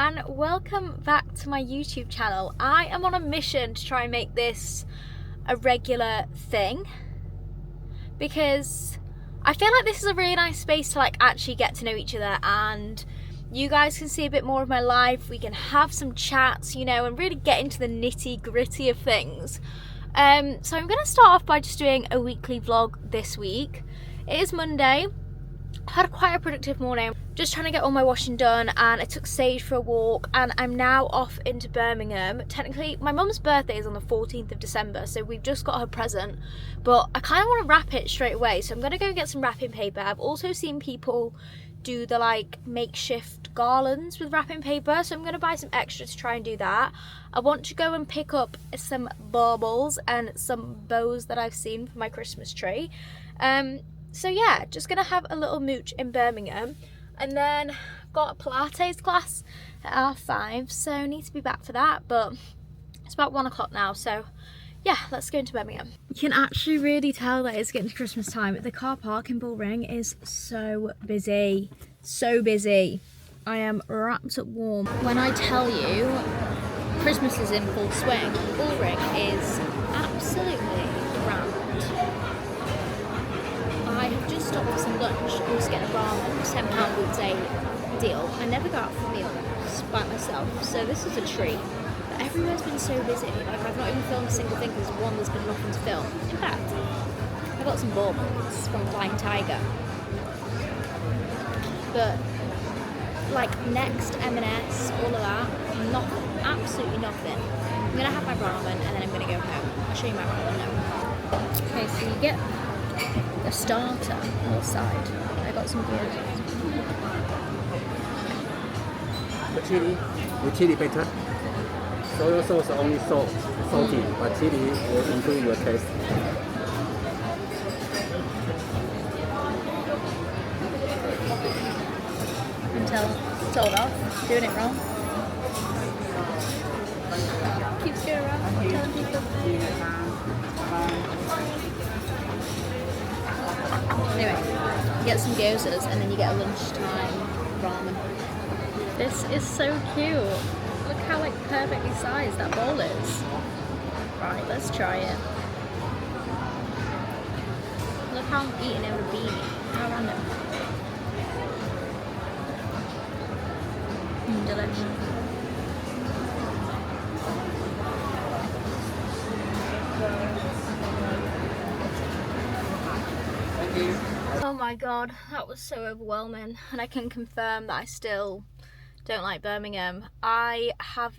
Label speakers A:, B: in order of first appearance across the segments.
A: and welcome back to my YouTube channel. I am on a mission to try and make this a regular thing because I feel like this is a really nice space to actually get to know each other, and you guys can see a bit more of my life. We can have some chats, you know, and really get into the nitty gritty of things. So I'm going to start off by just doing a weekly vlog this week. It is Monday. I had quite a productive morning, just trying to get all my washing done, and I took Sage for a walk, and I'm now off into Birmingham. Technically, my mum's birthday is on the 14th of December, so we've just got her present, but I kind of want to wrap it straight away, so I'm going to go and get some wrapping paper. I've also seen people do the makeshift garlands with wrapping paper, so I'm going to buy some extra to try and do that. I want to go and pick up some baubles and some bows that I've seen for my Christmas tree. So yeah, just gonna have a little mooch in Birmingham, and then got a Pilates class at R5, so need to be back for that, but it's about 1 o'clock now, so yeah, let's go into Birmingham. You can actually really tell that it's getting to Christmas time. The car park in Bullring is so busy, so busy. I am wrapped up warm. When I tell you Christmas is in full swing, Bullring is absolutely rammed. I have just stopped for some lunch. I was getting a ramen, £10 weekday deal. I never go out for meals by myself, so this is a treat. But everywhere's been so busy. I've not even filmed a single thing because one, there's been nothing to film. In fact, I got some baubles from Flying Tiger. But Next, M&S, all of that, nothing, absolutely nothing. I'm gonna have my ramen and then I'm gonna go home. I'll show you my ramen now. Okay, so you get a starter on the side. I got some good.
B: The chili better. Soy sauce only salty, but chili will improve your taste.
A: Until told off, doing it wrong. Keeps going around, telling people. Anyway, you get some gyozas and then you get a lunchtime ramen. This is so cute. Look how perfectly sized that bowl is. Right, let's try it. Look how I'm eating it with a beanie. How random. Delicious. Oh my god, that was so overwhelming, and I can confirm that I still don't like Birmingham. I have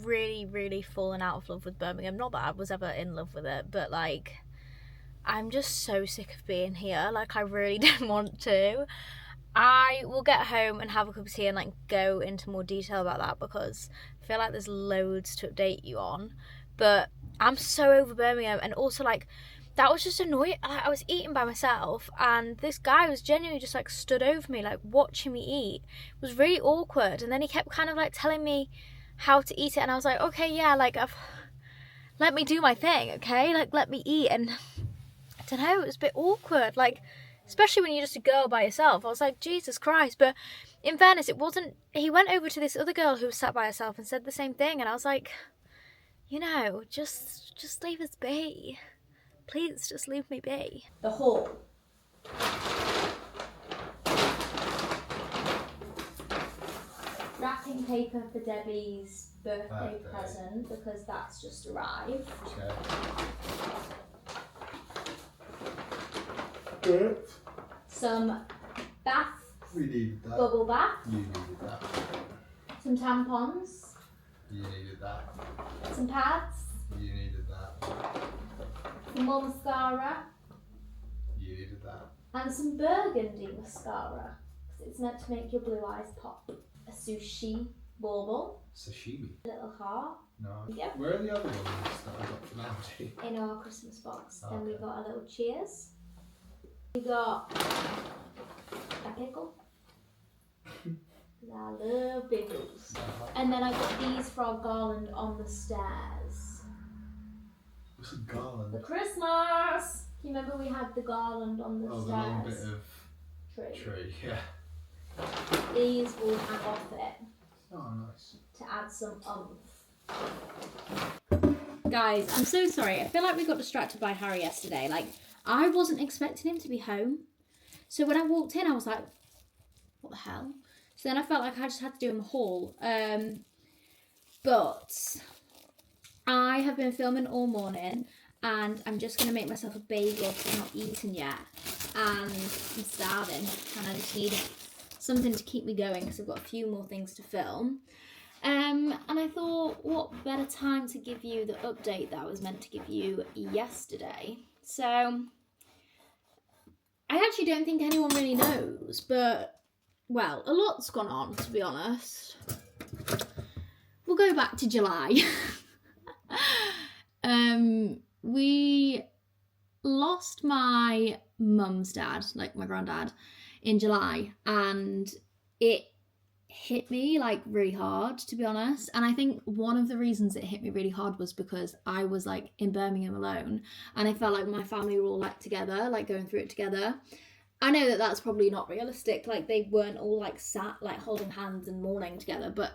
A: really fallen out of love with Birmingham. Not that I was ever in love with it, but I'm just so sick of being here. I really don't want to. I will get home and have a cup of tea and go into more detail about that, because I feel like there's loads to update you on. But I'm so over Birmingham, and also that was just annoying. I was eating by myself, and this guy was genuinely just stood over me, watching me eat. It was really awkward, and then he kept kind of telling me how to eat it, and I was like, okay, yeah, let me do my thing, okay? Let me eat. And I don't know, it was a bit awkward, especially when you're just a girl by yourself. I was like, Jesus Christ. But in fairness, it wasn't. He went over to this other girl who was sat by herself and said the same thing, and I was like, you know, just leave us be. Please, just leave me be. The haul. Wrapping paper for Debbie's birthday present, because that's just arrived.
B: Okay.
A: Some bath.
B: We needed that.
A: Bubble bath.
B: You needed that.
A: Some tampons.
B: You needed that.
A: Some pads.
B: You needed that.
A: Some more mascara.
B: You needed that.
A: And some burgundy mascara, because it's meant to make your blue eyes pop. A sushi bauble.
B: Sashimi.
A: A little heart.
B: No.
A: Yep.
B: Where are the other ones that I got from Aldi?
A: In our Christmas box.
B: Oh,
A: Then we
B: okay.
A: got a little cheers. We got a pickle. I love pickles. And then I got these for our garland on the stairs.
B: What's a garland?
A: For Christmas! Do you remember we had the garland on the
B: Oh,
A: stairs?
B: the long bit of
A: Tree.
B: tree, yeah.
A: These will hang off it.
B: Oh,
A: to add some Guys, I'm so sorry. I feel like we got distracted by Harry yesterday. Like, I wasn't expecting him to be home. So when I walked in, I was like, what the hell? So then I felt like I just had to do him a haul. But I have been filming all morning and I'm just going to make myself a bagel because I've not eaten yet. And I'm starving and I just need something to keep me going because I've got a few more things to film. And I thought, what better time to give you the update that I was meant to give you yesterday. So, I actually don't think anyone really knows, but, well, a lot's gone on, to be honest. We'll go back to July. We lost my mum's dad, like my granddad, in July, and it hit me like really hard, to be honest. And I think one of the reasons it hit me really hard was because I was like in Birmingham alone and I felt like my family were all like together, like going through it together. I know that that's probably not realistic, like they weren't all like sat like holding hands and mourning together, but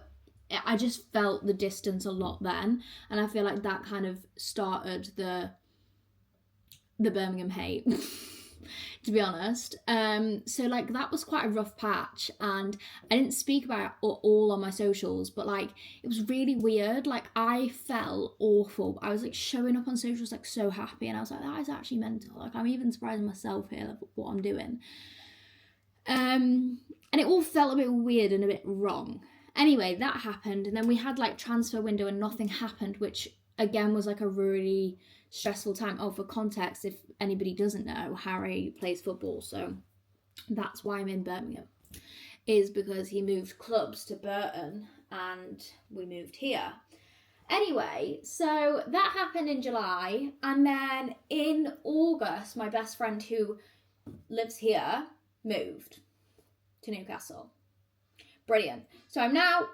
A: I just felt the distance a lot then, and I feel like that kind of started the Birmingham hate. To be honest. So like that was quite a rough patch, and I didn't speak about it all on my socials, but like it was really weird. Like I felt awful. I was like showing up on socials like so happy, and I was like, that is actually mental. Like I'm even surprising myself here, like what I'm doing. And it all felt a bit weird and a bit wrong. Anyway, that happened, and then we had like transfer window and nothing happened, which again was like a really stressful time. Oh, for context, if anybody doesn't know, Harry plays football, so that's why I'm in Birmingham, is because he moved clubs to Burton and we moved here. Anyway, so that happened in July, and then in August my best friend who lives here moved to Newcastle. Brilliant. So I'm now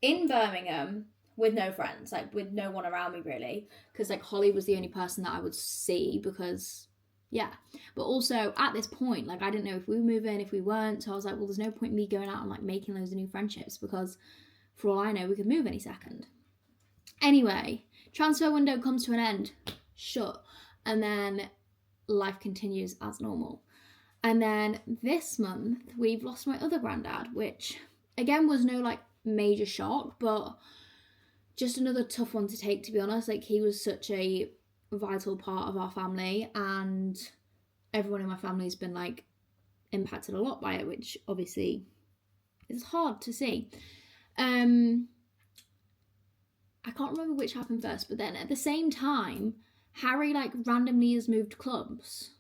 A: in Birmingham with no friends, like with no one around me really, because like Holly was the only person that I would see because, yeah. But also at this point, like I didn't know if we were moving, if we weren't, so I was like, well, there's no point in me going out and like making loads of new friendships because for all I know, we could move any second. Anyway, transfer window comes to an end, shut, and then life continues as normal. And then this month, we've lost my other granddad, which again was no like major shock, but just another tough one to take, to be honest. Like he was such a vital part of our family, and everyone in my family has been like impacted a lot by it, which obviously is hard to see. I can't remember which happened first, but then at the same time, Harry like randomly has moved clubs.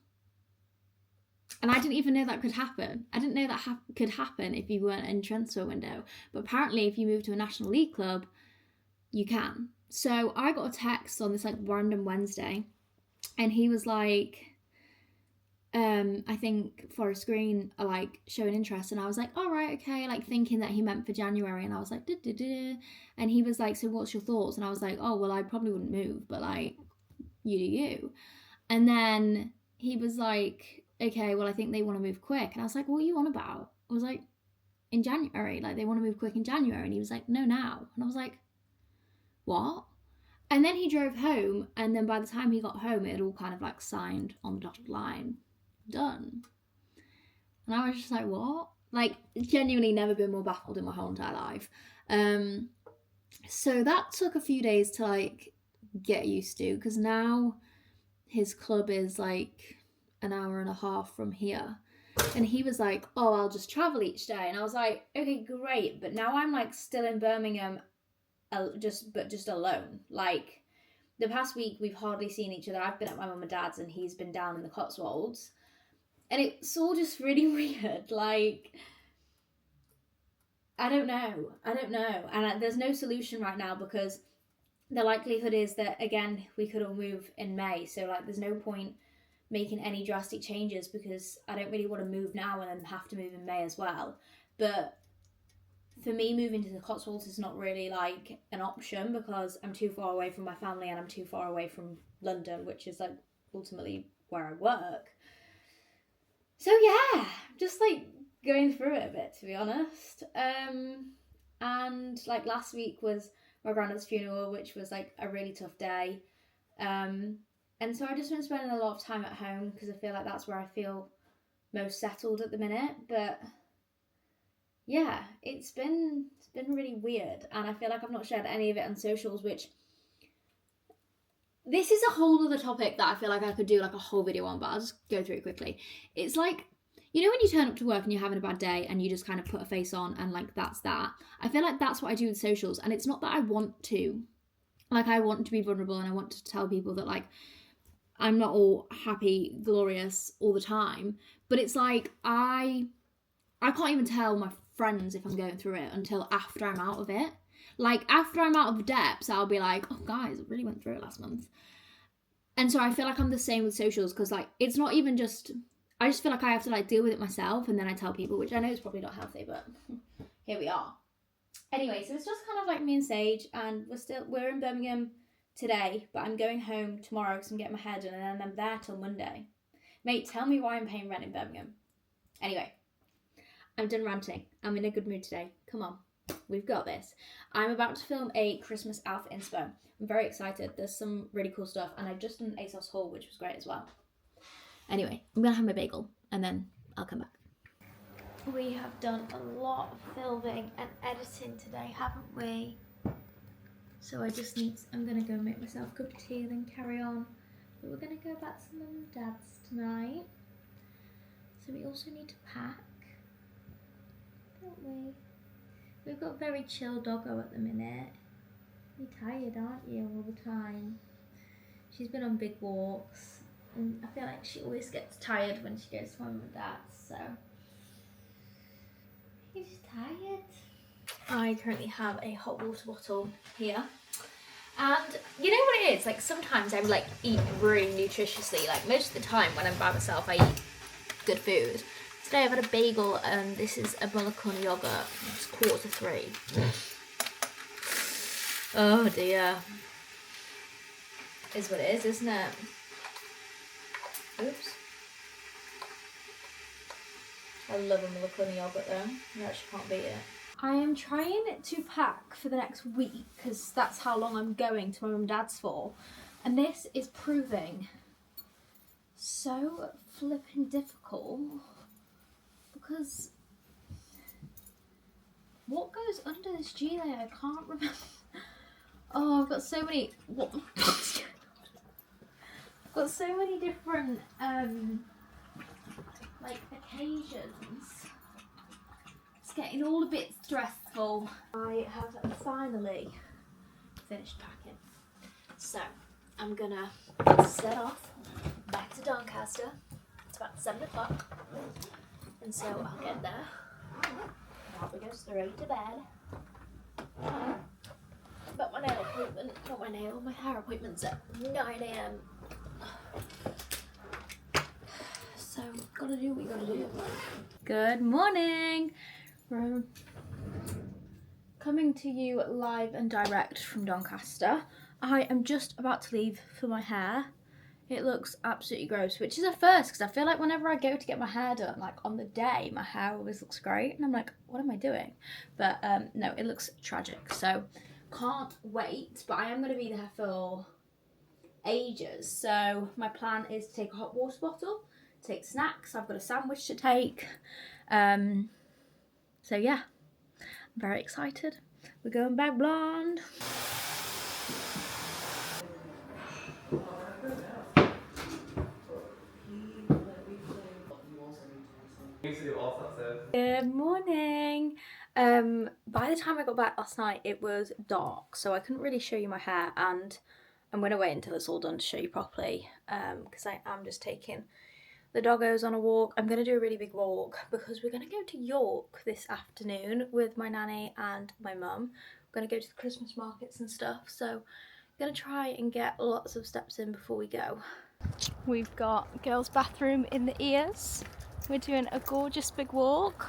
A: And I didn't even know that could happen. I didn't know that could happen if you weren't in transfer window. But apparently if you move to a National League club, you can. So I got a text on this like random Wednesday, and he was like, I think Forest Green are like showing interest, and I was like, all right, okay, like thinking that he meant for January, and I was like, duh. And he was like, so what's your thoughts? And I was like, oh, well, I probably wouldn't move, but like, you do you. And then he was like, okay, well, I think they want to move quick. And I was like, what are you on about? I was like, in January, like they want to move quick in January. And he was like, no, now. And I was like, what? And then he drove home, and then by the time he got home, it had all kind of like signed on the dotted line, done. And I was just like, what? Like genuinely never been more baffled in my whole entire life. So that took a few days to like get used to, because now his club is like an hour and a half from here, and he was like, oh, I'll just travel each day. And I was like, okay, great, but now I'm like still in Birmingham, just alone. Like the past week we've hardly seen each other. I've been at my mum and dad's and he's been down in the Cotswolds, and it's all just really weird. Like I don't know, and there's no solution right now, because the likelihood is that again we could all move in May, so like there's no point making any drastic changes, because I don't really want to move now and then have to move in May as well. But for me, moving to the Cotswolds is not really like an option, because I'm too far away from my family and I'm too far away from London, which is like ultimately where I work. So yeah, just like going through it a bit, to be honest. And like last week was my granddad's funeral, which was like a really tough day. And so I just been spending a lot of time at home because I feel like that's where I feel most settled at the minute. But yeah, it's been really weird, and I feel like I've not shared any of it on socials, which this is a whole other topic that I feel like I could do like a whole video on, but I'll just go through it quickly. It's like, you know when you turn up to work and you're having a bad day and you just kind of put a face on and like that's that. I feel like that's what I do with socials, and it's not that I want to. Like, I want to be vulnerable and I want to tell people that like I'm not all happy, glorious all the time, but it's like I can't even tell my friends if I'm going through it until after I'm out of it. Like, after I'm out of the depths, I'll be like, oh guys, I really went through it last month. And so I feel like I'm the same with socials, because like it's not even just, I just feel like I have to like deal with it myself and then I tell people, which I know is probably not healthy, but here we are. Anyway, so it's just kind of like me and Sage, and we're in Birmingham today, but I'm going home tomorrow because I'm getting my hair done, and then I'm there till Monday. Mate, tell me why I'm paying rent in Birmingham. Anyway, I'm done ranting. I'm in a good mood today. Come on, we've got this. I'm about to film a Christmas outfit inspo. I'm very excited. There's some really cool stuff, and I've just done an ASOS haul, which was great as well. Anyway, I'm gonna have my bagel, and then I'll come back. We have done a lot of filming and editing today, haven't we? So I'm gonna go make myself a cup of tea and then carry on. But we're gonna go back to Mum and Dad's tonight. So we also need to pack, don't we? We've got a very chill doggo at the minute. You're tired, aren't you, all the time? She's been on big walks, and I feel like she always gets tired when she goes to Mum and Dad's, so she's tired. I currently have a hot water bottle here, and you know what it is, like sometimes I like eat really nutritiously, like most of the time when I'm by myself I eat good food. Today I've had a bagel and this is a Mullican yogurt. It's 2:45. Oh dear. Is what it is, isn't it? Oops. I love a Mullican yogurt though. You actually can't beat it. I am trying to pack for the next week because that's how long I'm going to my mum and dad's for. And this is proving so flipping difficult because what goes under this G layer? I can't remember. Oh, I've got so many. What? I've got so many different like occasions. It's getting all a bit stressful. I have finally finished packing, so I'm gonna set off back to Doncaster. It's about 7 o'clock, and so I'll get there. Probably go straight to bed. But my nail appointment, not my nail, my hair appointment's at 9 AM. So, gotta do what you gotta do. Good morning! We're coming to you live and direct from Doncaster. I am just about to leave for my hair. It looks absolutely gross, which is a first because I feel like whenever I go to get my hair done, like on the day, my hair always looks great. And I'm like, what am I doing? But no, it looks tragic. So can't wait, but I am going to be there for ages. So my plan is to take a hot water bottle, take snacks. I've got a sandwich to take. So yeah, I'm very excited. We're going back blonde. Good morning. By the time I got back last night, it was dark, so I couldn't really show you my hair, and I'm going to wait until it's all done to show you properly, because I am just taking the doggos on a walk. I'm going to do a really big walk because we're going to go to York this afternoon with my nanny and my mum. We're going to go to the Christmas markets and stuff, so I'm going to try and get lots of steps in before we go. We've got girls' bathroom in the ears. We're doing a gorgeous big walk.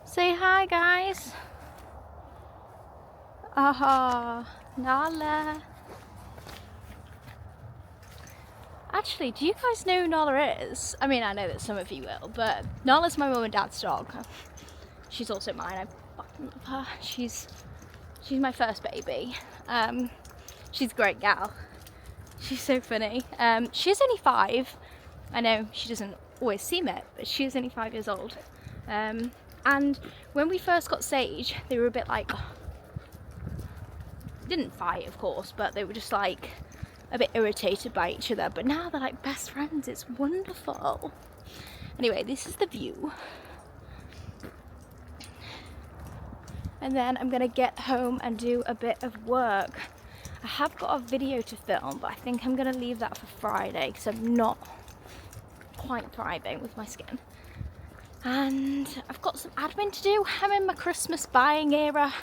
A: Say hi, guys. Aha, Nala. Actually, do you guys know who Nala is? I mean, I know that some of you will, but Nala's my mum and dad's dog. she's also mine. I fucking love her. She's my first baby. She's a great gal. She's so funny. She's only 5. I know she doesn't always seem it, but she's only 5 years old. And when we first got Sage, they were a bit like, didn't fight of course, but they were just like a bit irritated by each other. But now they're like best friends. It's wonderful. Anyway, this is the view. And then I'm gonna get home and do a bit of work. I have got a video to film, but I think I'm gonna leave that for Friday because I'm not quite thriving with my skin. And I've got some admin to do. I'm in my Christmas buying era.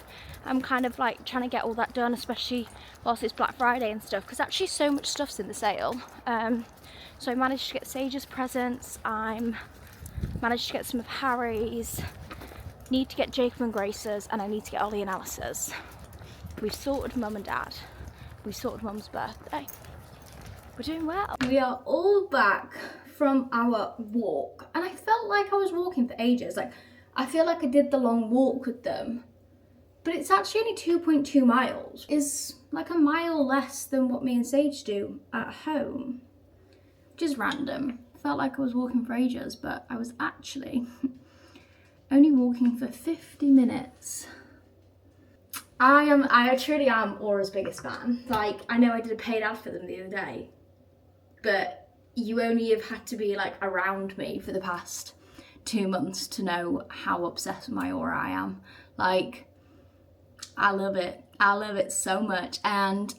A: I'm kind of like trying to get all that done, especially whilst it's Black Friday and stuff, because actually so much stuff's in the sale. So I managed to get Sage's presents. I'm managed to get some of Harry's. Need to get Jacob and Grace's, and I need to get Ollie and Alice's. We've sorted Mum and Dad. We sorted Mum's birthday. We're doing well. We are all back from our walk, and I felt like I was walking for ages. Like, I feel like I did the long walk with them, but it's actually only 2.2 miles. It's like a mile less than what me and Sage do at home, which is random. Felt like I was walking for ages, but I was actually only walking for 50 minutes. I truly am Aura's biggest fan. Like, I know I did a paid ad for them the other day, but you only have had to be like around me for the past 2 months to know how obsessed with my Aura I am. Like, I love it. I love it so much. And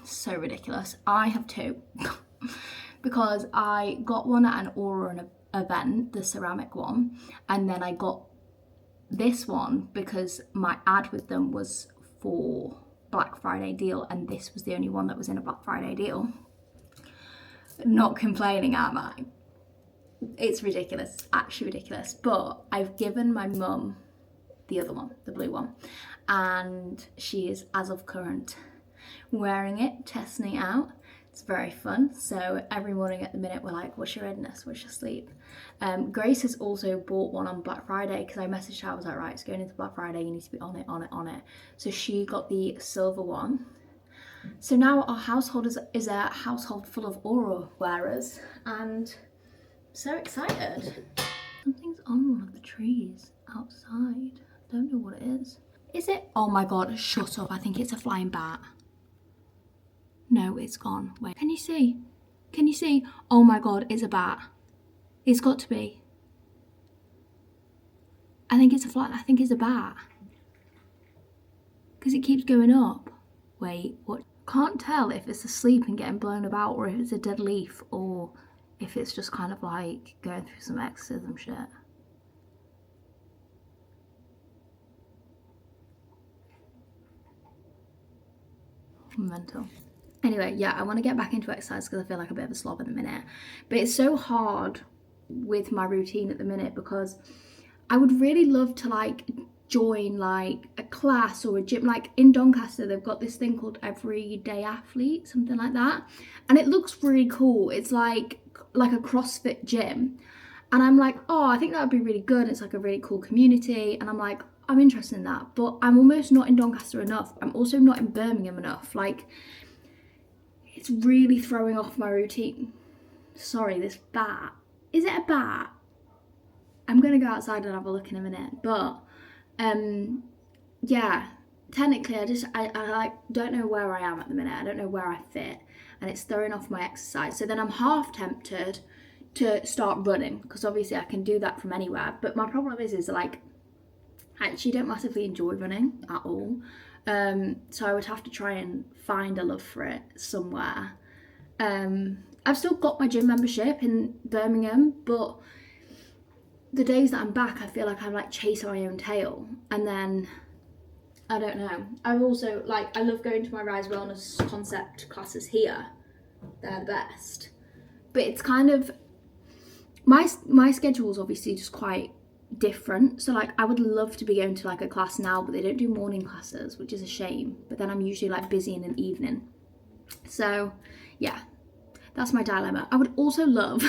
A: so ridiculous. I have 2 because I got one at an Aura event, the ceramic one, and then I got this one because my ad with them was for Black Friday deal, and this was the only one that was in a Black Friday deal. Not complaining, am I? It's ridiculous, actually ridiculous. But I've given my mum the other one, the blue one, and she is, as of current, wearing it, testing it out. It's very fun. So every morning at the minute we're like, what's your readiness? What's your sleep? Grace has also bought one on Black Friday because I messaged her. I was like, right, it's going into Black Friday. You need to be on it. So she got the silver one. So now our household is a household full of Aura wearers, and I'm so excited. Something's on one of the trees outside. Don't know what it is. Is it? Oh my God, shut up. I think it's a flying bat. No, it's gone. Wait, can you see? Can you see? Oh my God, it's a bat. It's got to be. I think it's a bat. Because it keeps going up. Wait, what? Can't tell if it's asleep and getting blown about, or if it's a dead leaf, or if it's just kind of like going through some exorcism shit. Mental. Anyway, yeah, I want to get back into exercise because I feel like a bit of a slob at the minute. But it's so hard with my routine at the minute because I would really love to like join like a class or a gym. Like in Doncaster, they've got this thing called Everyday Athlete, something like that. And it looks really cool. It's like a CrossFit gym. And I'm like, oh, I think that would be really good. It's like a really cool community. And I'm like, I'm interested in that. But I'm almost not in Doncaster enough. I'm also not in Birmingham enough. Like, it's really throwing off my routine. Sorry, this bat. Is it a bat? I'm going to go outside and have a look in a minute. But, yeah, technically I like don't know where I am at the minute. I don't know where I fit. And it's throwing off my exercise. So then I'm half tempted to start running. Because obviously I can do that from anywhere. But my problem is like, I actually don't massively enjoy running at all. So I would have to try and find a love for it somewhere. I've still got my gym membership in Birmingham, but the days that I'm back, I feel like I'm like chasing my own tail. And then, I don't know. I've also, like, I love going to my Rise Wellness concept classes here. They're the best. But it's kind of, my schedule's obviously just quite different. So like I would love to be going to like a class now, but they don't do morning classes, which is a shame. But then I'm usually like busy in an evening. So yeah,
C: that's my dilemma. I would also love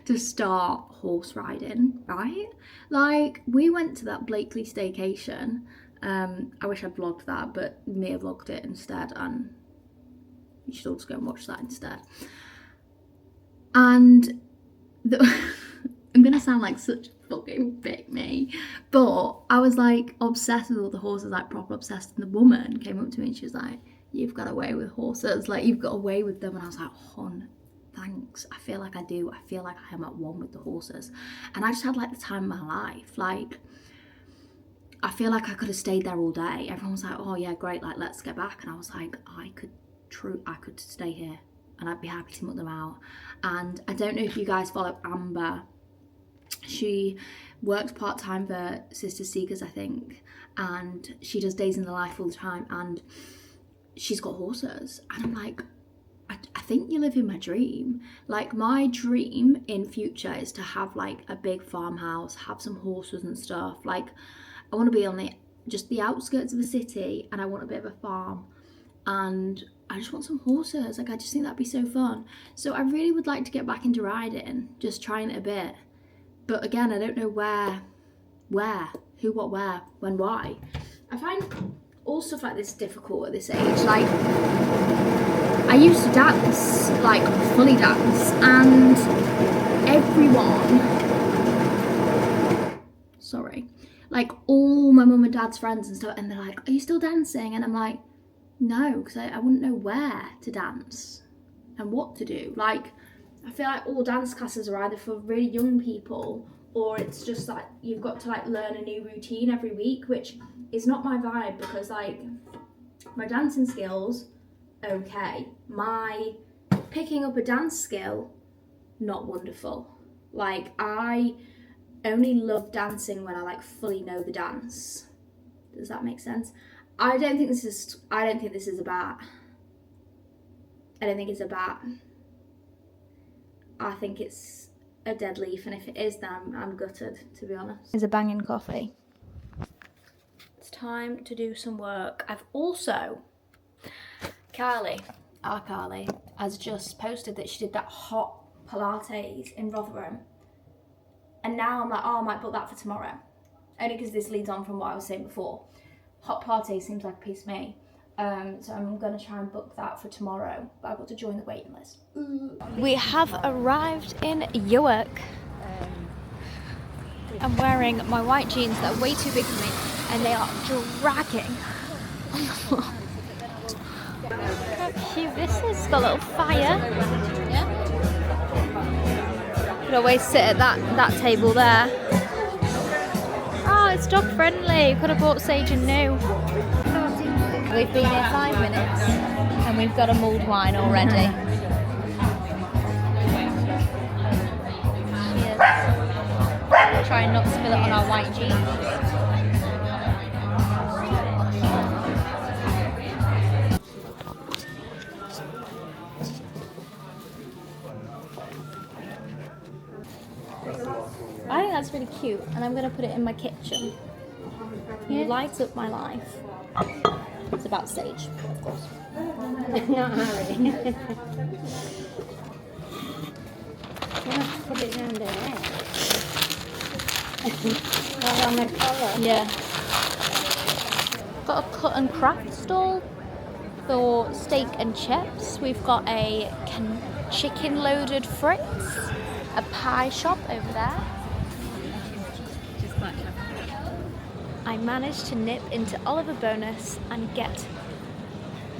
C: to start horse riding, right? Like, we went to that Blakely staycation. I wish I'd vlogged that, but Mia vlogged it instead, and you should all just go and watch that instead. And I'm gonna sound like such a fucking big me, but I was like obsessed with all the horses, like proper obsessed. And the woman came up to me and she was like, "You've got away with horses, like you've got away with them." And I was like, "Hon, thanks. I feel like I do. I feel like I am at one with the horses." And I just had like the time of my life. Like, I feel like I could have stayed there all day. Everyone was like, "Oh yeah, great, like let's get back." And I was like, I could stay here and I'd be happy to muck them out. And I don't know if you guys follow Amber. She works part-time for Sister Seekers, I think, and she does days in the life all the time, and she's got horses. And I'm like, I think you're living my dream. Like, my dream in future is to have like a big farmhouse, have some horses and stuff. Like, I want to be on just the outskirts of the city, and I want a bit of a farm, and I just want some horses. Like, I just think that'd be so fun. So I really would like to get back into riding, just trying it a bit. But again, I don't know where, who, what, where, when, why. I find all stuff like this difficult at this age. Like, I used to dance, like fully dance, and everyone, sorry, like all my mum and dad's friends and stuff, and they're like, "Are you still dancing?" And I'm like, no, because I wouldn't know where to dance and what to do. Like, I feel like all dance classes are either for really young people, or it's just like you've got to like learn a new routine every week, which is not my vibe, because like my dancing skills, okay, my picking up a dance skill, not wonderful. Like, I only love dancing when I like fully know the dance. Does that make sense? I don't think it's about. I think it's a dead leaf, and if it is, then I'm gutted, to be honest. It's a banging coffee. It's time to do some work. I've also, our Carly, has just posted that she did that hot Pilates in Rotherham. And now I'm like, oh, I might book that for tomorrow. Only because this leads on from what I was saying before. Hot Pilates seems like a piece of me. So I'm going to try and book that for tomorrow. But I've got to join the waiting list. We have arrived in York. I'm wearing my white jeans that are way too big for me, and they are dragging. Look how cute this is. It's got a little fire. Yeah. Could always sit at that table there. Oh, it's dog friendly. Could have bought Sage and New. We've been here 5 minutes and we've got a mulled wine already. Cheers. Trying not to spill it on our white jeans. I think that's really cute, and I'm going to put it in my kitchen. You light up my life. It's about Sage, of course.
D: Not Harry. You have to put it under there. Well, on the collar.
A: Yeah. Got a cut and craft stall for steak and chips. We've got a chicken loaded Fritz, a pie shop over there. I managed to nip into Oliver Bonus and get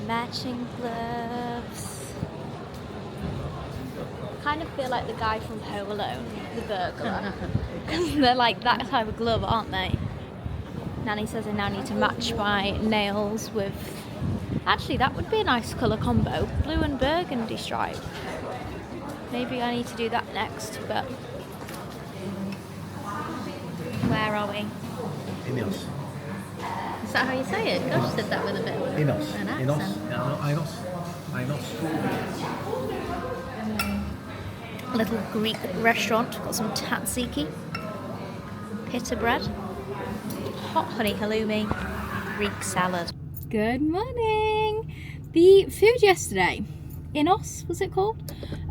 A: matching gloves. Kind of feel like the guy from Home Alone, the burglar. They're like that type of glove, aren't they? Nanny says I now need to match my nails with... Actually, that would be a nice colour combo. Blue and burgundy stripe. Maybe I need to do that next, but... Where are we?
E: Inos.
A: Is that how you say it? Gosh, said that with a bit of
E: Inos.
A: an
E: Inos.
A: accent.
E: Inos.
A: A little Greek restaurant. Got some tzatziki, pita bread, hot honey halloumi, Greek salad. Good morning. The food yesterday, Inos, was it called?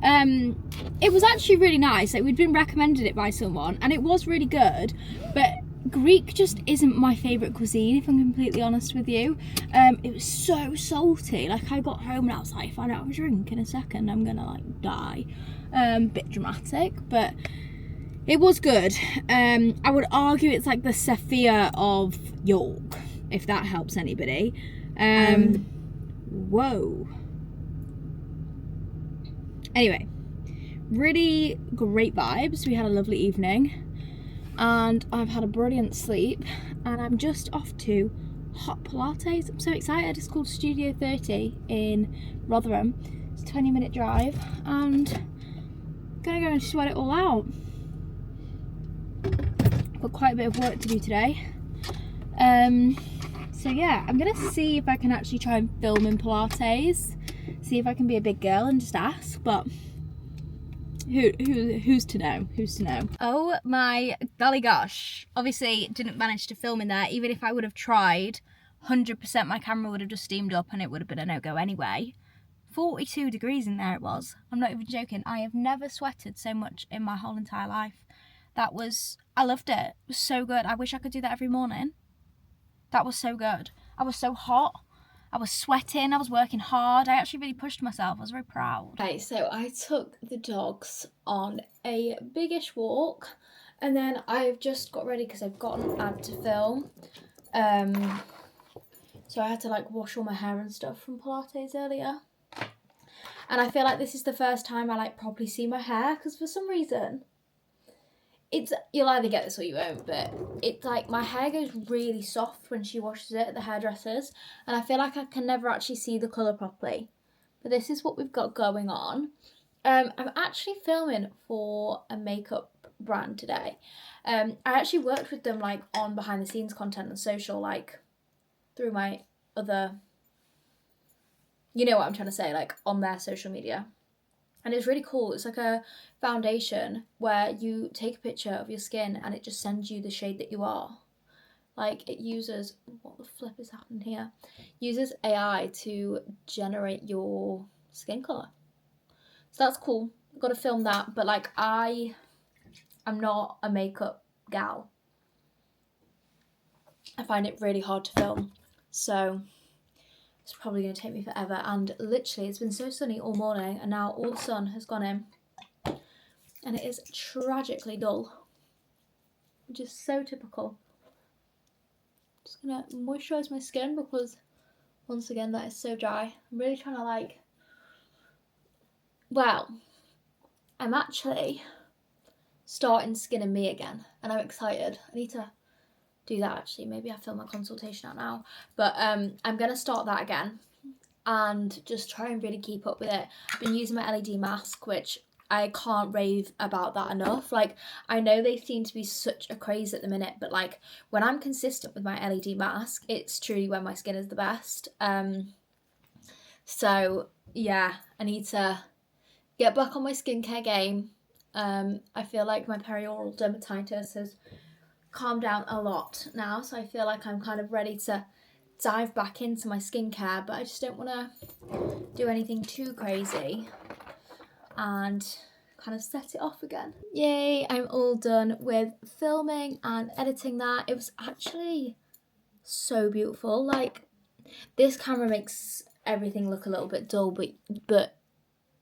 A: It was actually really nice. Like, we'd been recommended it by someone and it was really good, but Greek just isn't my favourite cuisine, if I'm completely honest with you. It was so salty. Like, I got home and I was like, if I don't have a drink in a second, I'm gonna like die. Bit dramatic, but it was good. I would argue it's like the Sophia of York, if that helps anybody. Whoa. Anyway, really great vibes. We had a lovely evening and I've had a brilliant sleep and I'm just off to hot Pilates. I'm so excited. It's called Studio 30 in Rotherham. It's a 20-minute drive and I'm gonna go and sweat it all out. Got quite a bit of work to do today. So yeah, I'm gonna see if I can actually try and film in Pilates. See if I can be a big girl and just ask, but who's to know? Who's to know? Oh my golly gosh. Obviously didn't manage to film in there. Even if I would have tried, 100% my camera would have just steamed up and it would have been a no-go anyway. 42 degrees in there it was. I'm not even joking. I have never sweated so much in my whole entire life. I loved it. It was so good. I wish I could do that every morning. That was so good. I was so hot. I was sweating, I was working hard. I actually really pushed myself. I was very proud. Okay, so I took the dogs on a biggish walk and then I've just got ready because I've got an ad to film. So I had to like wash all my hair and stuff from Pilates earlier. And I feel like this is the first time I like properly see my hair because for some reason, you'll either get this or you won't, but it's like my hair goes really soft when she washes it at the hairdressers and I feel like I can never actually see the colour properly. But this is what we've got going on. I'm actually filming for a makeup brand today. I actually worked with them like on behind the scenes content and social, like through my other, you know what I'm trying to say, like on their social media. And it's really cool. It's like a foundation where you take a picture of your skin and it just sends you the shade that you are. Like it uses, what the flip is happening here? Uses AI to generate your skin colour. So that's cool. I've got to film that. But like I'm not a makeup gal. I find it really hard to film. So it's probably going to take me forever, and literally it's been so sunny all morning and now all the sun has gone in and it is tragically dull, which is so typical. Just going to moisturise my skin because once again that is so dry. I'm really trying to like, well, I'm actually starting Skin and Me again and I'm excited. I need to do that actually. Maybe I film my consultation out now, but I'm gonna start that again and just try and really keep up with it. I've been using my LED mask, which I can't rave about that enough. Like I know they seem to be such a craze at the minute, but like when I'm consistent with my LED mask, it's truly when my skin is the best. So yeah, I need to get back on my skincare game. I feel like my perioral dermatitis has calmed down a lot now, so I feel like I'm kind of ready to dive back into my skincare, but I just don't want to do anything too crazy and kind of set it off again. Yay, I'm all done with filming and editing that. It was actually so beautiful. Like this camera makes everything look a little bit dull, but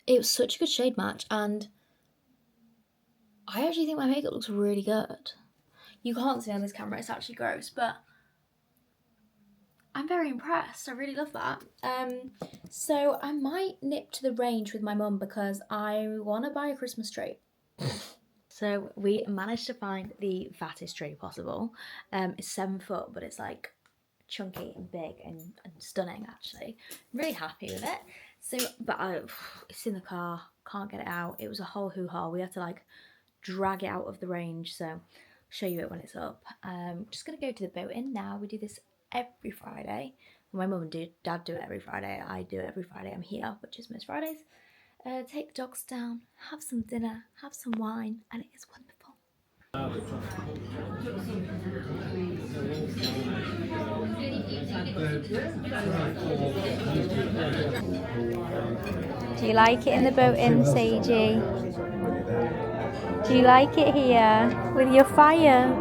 A: it was such a good shade match and I actually think my makeup looks really good. You can't see on this camera, it's actually gross, but I'm very impressed. I really love that. So I might nip to the range with my mum because I want to buy a Christmas tree. So we managed to find the fattest tree possible. It's 7 foot, but it's like chunky and big and stunning actually. I'm really happy with it. So, but it's in the car, can't get it out. It was a whole hoo-ha. We had to like drag it out of the range, so show you it when it's up. Just gonna go to the boat in now. We do this every Friday. My mum and dad do it every Friday. I do it every Friday I'm here, which is most Fridays. Take the dogs down, have some dinner, have some wine, and it is wonderful. Do you like it in the boat in Seiji? Do you like it here with your fire?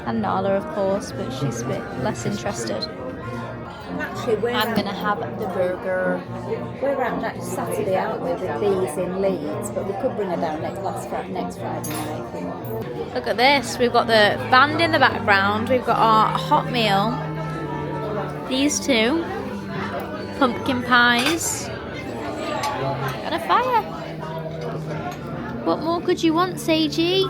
A: And Nala, of course, but she's a bit less interested.
F: Actually,
A: I'm gonna have the burger.
F: we're out next Saturday, aren't we, with these in Leeds, but we could bring her down next Friday night if we want.
A: Look at this. We've got the band in the background. We've got our hot meal. These two. Pumpkin pies. And a fire. What more could you want, Seiji?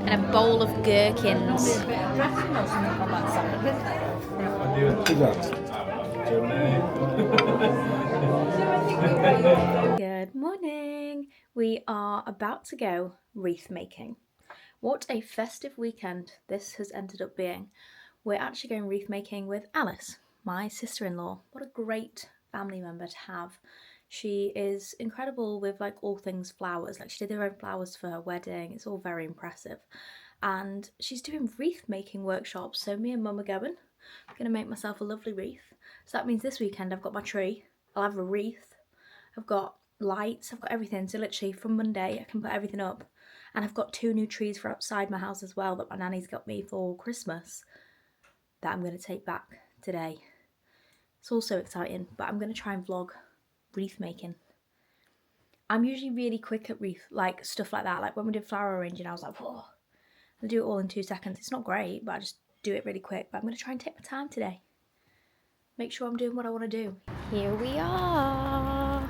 A: And a bowl of gherkins. Good morning. We are about to go wreath making. What a festive weekend this has ended up being. We're actually going wreath making with Alice, my sister-in-law. What a great family member to have. She is incredible with like all things flowers. Like she did her own flowers for her wedding. It's all very impressive. And she's doing wreath making workshops. So me and Mum are going. I'm going to make myself a lovely wreath. So that means this weekend I've got my tree. I'll have a wreath. I've got lights. I've got everything. So literally from Monday I can put everything up. And I've got 2 new trees for outside my house as well that my nanny's got me for Christmas that I'm going to take back today. It's all so exciting. But I'm going to try and vlog wreath making. I'm usually really quick at wreath, like stuff like that. Like when we did flower arranging, I was like, whoa, I'll do it all in 2 seconds. It's not great, but I just do it really quick. But I'm going to try and take my time today. Make sure I'm doing what I want to do. Here we are.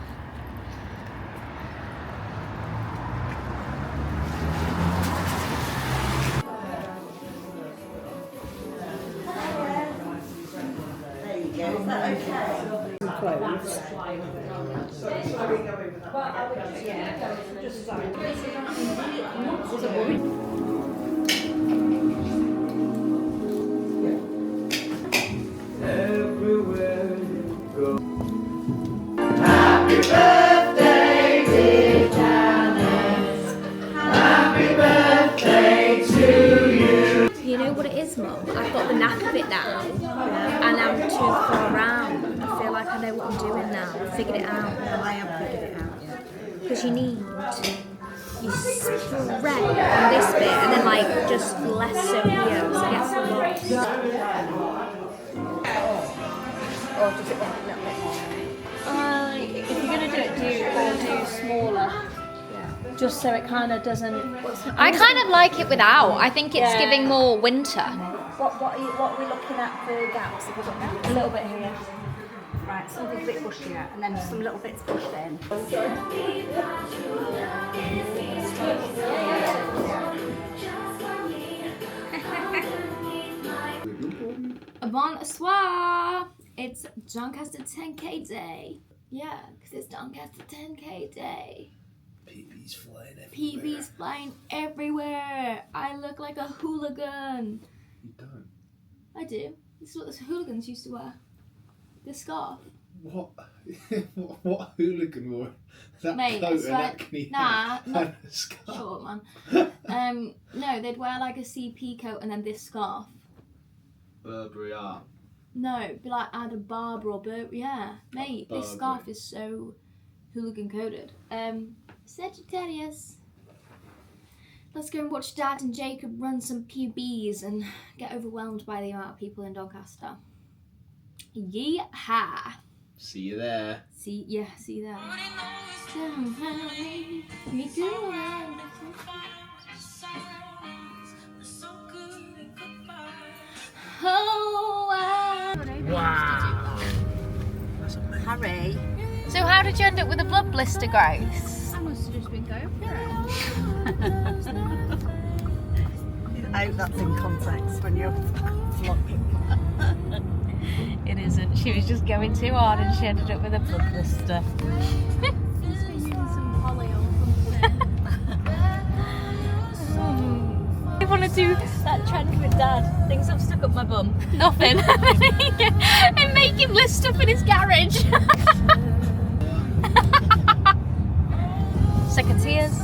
A: You know what it is, Mum? I've got the knack of it now, and I'm too far around. I feel like I know what I'm doing now. I've figured it out. I have figured it out, yeah. Because you spread on this bit, and then like just less so here, so it gets a lot.
F: Or does it want a little bit more?
A: If you're gonna do it, do smaller. Just so it kind of doesn't. I kind of like it without. I think it's giving more winter.
F: What are we looking at for gaps? Have we got gaps?
A: A little bit here.
F: Right, something a bit bushier, and then some little bits pushed in.
A: Bonsoir! It's Doncaster 10k day. Yeah, because it's Doncaster 10k day.
E: PB's flying everywhere.
A: PB's flying everywhere. I look like a hooligan.
E: You don't.
A: I do. This is what the hooligans used to wear. This scarf.
E: What? what hooligan wore that
A: Mate,
E: coat
A: I
E: and
A: swear-
E: that knee
A: nah,
E: and
A: not-
E: a scarf?
A: Short man. No, they'd wear like a CP coat and then this scarf.
E: Burberry art.
A: No, it'd be like Ada Barbara or Burberry. Yeah, mate, this
E: Burberry.
A: scarf is so hooligan coded. Sagittarius. Let's go and watch Dad and Jacob run some PBs and get overwhelmed by the amount of people in Doncaster. Yeehaw!
E: See you there.
A: See you there.
E: Wow. That's amazing.
F: Harry.
A: So how did you end up with a blood blister, Grace?
C: I must have just been going for it.
F: I hope that's in context when you're vlogging.
A: It isn't. She was just going too hard and she ended up with a blood blister.
C: Must be using some poly or something.
A: I want to do that trend with Dad. Things I've stuck up my bum. Nothing. And make him list stuff in his garage. Second tears.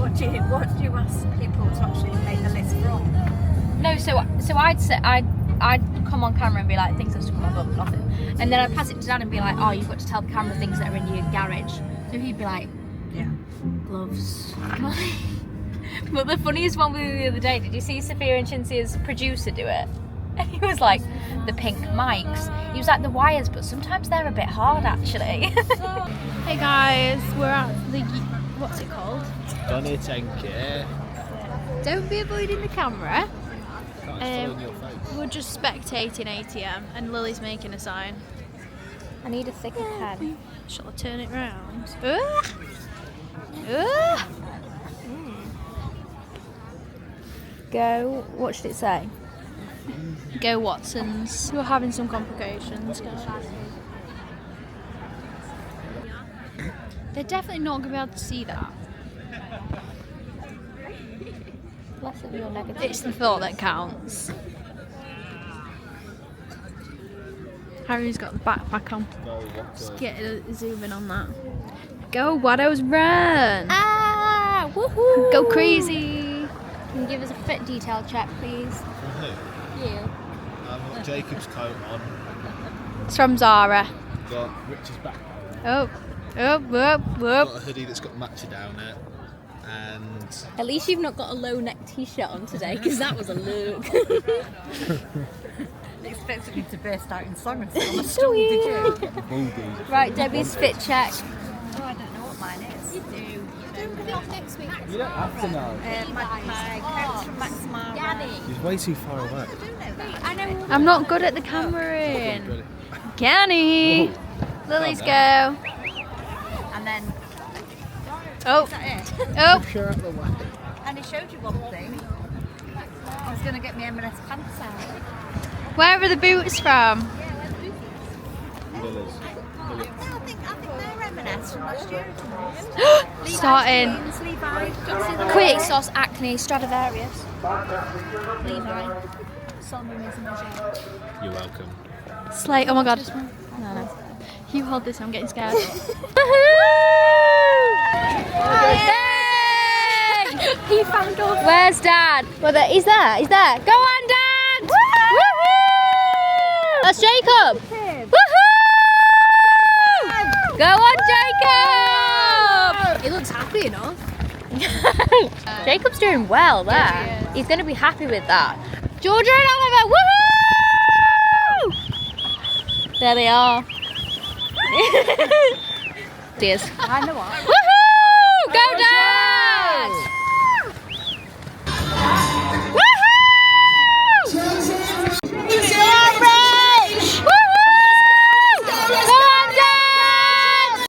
F: What do you ask people to actually make the list from?
A: No, so I'd come on camera and be like, things have stuck in my bum, nothing. And then I'd pass it to Dad and be like, oh, you've got to tell the camera things that are in your garage. So he'd be like,
F: Yeah.
A: gloves. But the funniest one was the other day, did you see Sophia and Chinzia's producer do it? And he was like, the pink mics. He was like, the wires, but sometimes they're a bit hard actually.
G: Hey guys, we're at the, what's it called?
E: Doncaster.
G: Don't be avoiding the camera.
E: Can't stay in your face.
G: We're just spectating ATM and Lily's making a sign.
A: I need a thicker pen.
G: Shall I turn it round?
A: Go, what should it say?
G: Go Watsons. We're having some complications, guys. They're definitely not going to be able to see that.
A: Less of your negative.
G: It's the thought that counts. Harry's got the backpack on. Just get a zoom in on that. Go Waddos, run!
A: Ah, woohoo!
G: Go crazy!
A: Can you give us a fit detail check, please?
E: Who?
A: You.
E: I've got Jacob's coat on.
G: It's from Zara.
E: Got Rich's back.
G: Oh,
E: Got a hoodie that's got matcha down it. And
A: At least you've not got a low neck t-shirt on today, because that was a look.
F: They expected me to burst out in song and sit on a
A: Oh,
F: stool, did
A: yeah.
F: you?
E: bulldozer.
A: Right, Debbie's fit check.
F: Oh, I don't know what mine is. You do.
A: Don't put it off next week.
E: You don't have to know.
F: My coat's from Max Mara.
E: He's way too far away.
A: I know.
G: I'm not good at the camera. Kenny! Lily's go.
F: And then,
G: Oh,
F: is that it?
G: oh.
E: Sure out the way.
F: And he showed you one thing. I was going to get me M&S pants out.
G: Where are the boots from?
E: Lily's.
F: I think they're M&S from last year.
G: Starting.
F: Levi.
A: Quick sauce, Acne, Stradivarius. Levi. Solomon Maison.
E: You're welcome.
G: Slate. Oh my god. No. You hold this, I'm getting scared.
A: He found us. Where's Dad? Well, he's there. He's there. Go on, Dad! Woohoo! That's Jacob. Woohoo! Go on, Jacob!
G: He looks happy enough.
A: Jacob's doing well there.
G: Yeah, he
A: He's going to be happy with that. Georgia and Oliver, woohoo! There they are. Cheers.
F: I know what.
A: Woo!